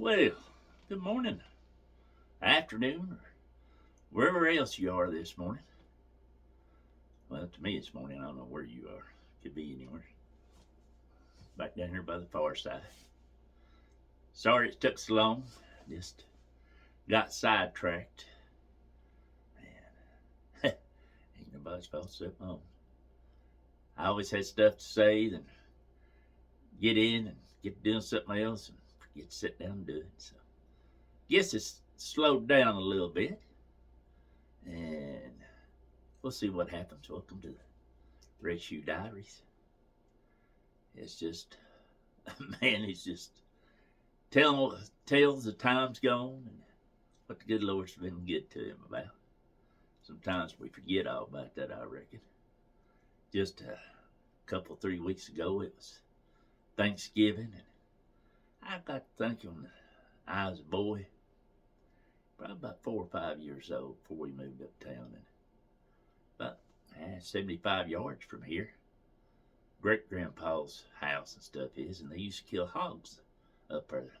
Well, good morning, afternoon, or wherever else you are this morning. Well, to me it's morning. I don't know where you are. Could be anywhere. Back down here by the far side. Sorry it took so long. Just got sidetracked. Man, ain't nobody's fault except my own. I always had stuff to say, then get in and get doing something else and forget to sit down and do it. So, guess it's slowed down a little bit. And we'll see what happens. Welcome to the Red Shoe Diaries. It's just, man, it's just tells the time's gone and what the good Lord's been good to him about. Sometimes we forget all about that, I reckon. Just a couple, 3 weeks ago, it was Thanksgiving, and I got to thinking, I was a boy, probably about 4 or 5 years old before we moved uptown, and about 75 yards from here, great grandpa's house and stuff is, and they used to kill hogs up there.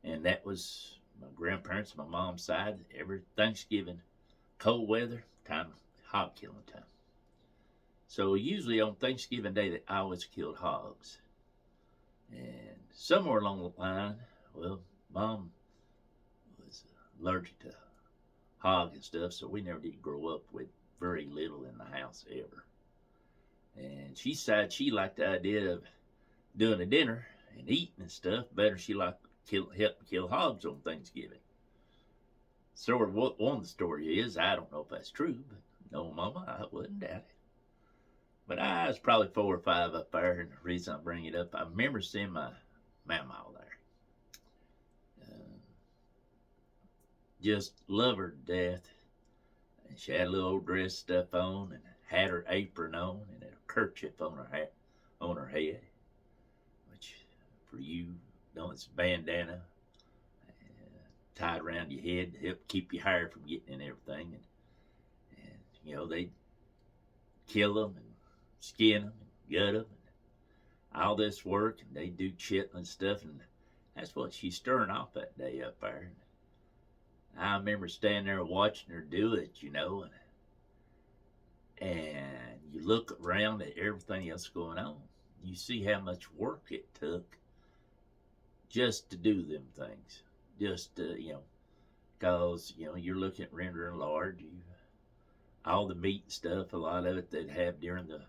And that was my grandparents, my mom's side, every Thanksgiving, cold weather, time, hog killing time. So usually on Thanksgiving Day, they always killed hogs. And somewhere along the line, well, Mom was allergic to hog and stuff, so we never did grow up with very little in the house ever. And she said she liked the idea of doing a dinner and eating and stuff better. She liked help kill hogs on Thanksgiving. Sort of what one of the story is, I don't know if that's true, but no, Mama, I wouldn't doubt it. But I was probably 4 or 5 up there, and the reason I bring it up, I remember seeing my mama there. Just love her to death. And she had a little old dress stuff on, and had her apron on, and a kerchief on her head, which for you know it's a bandana tied around your head to help keep your hair from getting in everything. And you know, they kill them and skin them and gut them and all this work, and they do chitlin stuff, and that's what she's stirring off that day up there. And I remember standing there watching her do it, you know, and you look around at everything else going on. You see how much work it took just to do them things. Just to, you know, because, you know, you're looking at rendering lard, all the meat and stuff, a lot of it they'd have during the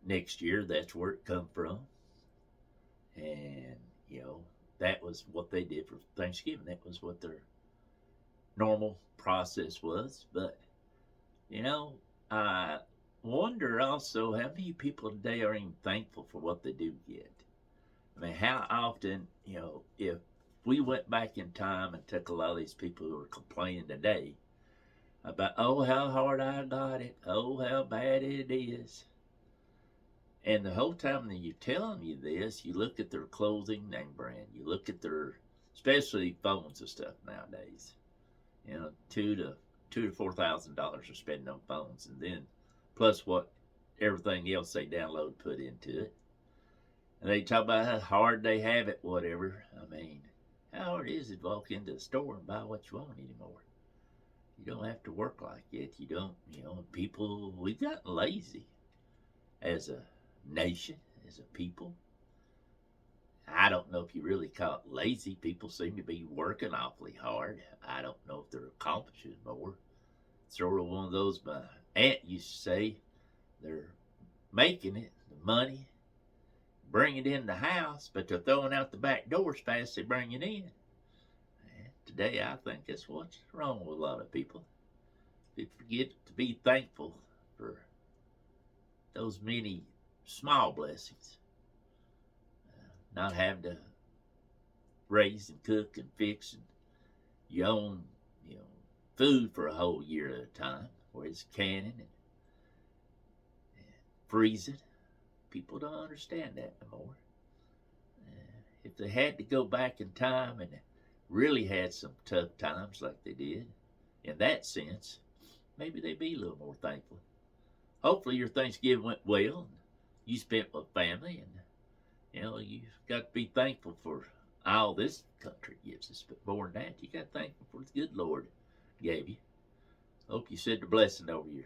next year, that's where it come from. And, you know, that was what they did for Thanksgiving. That was what their normal process was. But, you know, I wonder also how many people today are even thankful for what they do get. I mean, how often, you know, if we went back in time and took a lot of these people who are complaining today about, oh, how hard I got it, oh, how bad it is. And the whole time that you're telling you this, you look at their clothing name brand, you look at their, especially phones and stuff nowadays. You know, two to $4,000 are spending on phones, and then plus what everything else they download put into it. And they talk about how hard they have it, whatever. I mean, how hard is it to walk into the store and buy what you want anymore? You don't have to work like it. You don't, you know, people, we've gotten lazy as a nation, as a people. I don't know if you really call it lazy. People seem to be working awfully hard. I don't know if they're accomplishing more. Sort of one of those my aunt used to say, they're making it, the money, bring it in the house, but they're throwing out the back door as fast as they bring it in. And today, I think that's what's wrong with a lot of people. They forget to be thankful for those many small blessings. Not having to raise and cook and fix and your own, you know, food for a whole year at a time, where it's canning and freezing. People don't understand that no more. If they had to go back in time and really had some tough times like they did, in that sense, maybe they'd be a little more thankful. Hopefully your Thanksgiving went well and you spent with family, and you know, you've got to be thankful for all this country gives us. But more than that, you got to thank Him for the good Lord gave you. Hope you said the blessing over your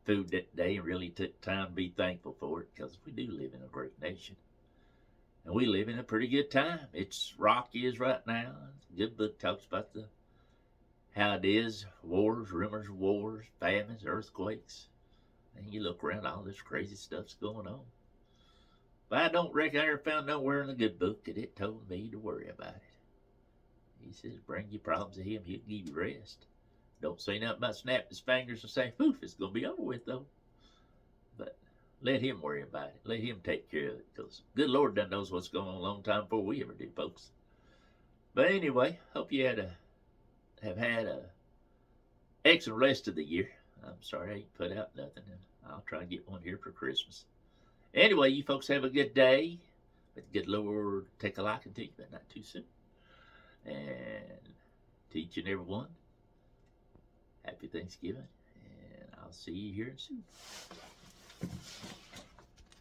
food that day and really took time to be thankful for it, because we do live in a great nation. And we live in a pretty good time. It's rocky as right now. The good book talks about how it is, wars, rumors of wars, famines, earthquakes. And you look around, all this crazy stuff's going on. But I don't reckon I ever found nowhere in the good book that it told me to worry about it. He says, bring your problems to Him, He'll give you rest. Don't say nothing about snapping His fingers and saying, poof, it's going to be over with, though. But let Him worry about it. Let Him take care of it, because good Lord done knows what's going on a long time before we ever do, folks. But anyway, hope you have had a excellent rest of the year. I'm sorry I ain't put out nothing. I'll try to get one here for Christmas. Anyway, you folks have a good day. May the good Lord take a liking to you, but not too soon. And to each and every one, happy Thanksgiving. And I'll see you here soon.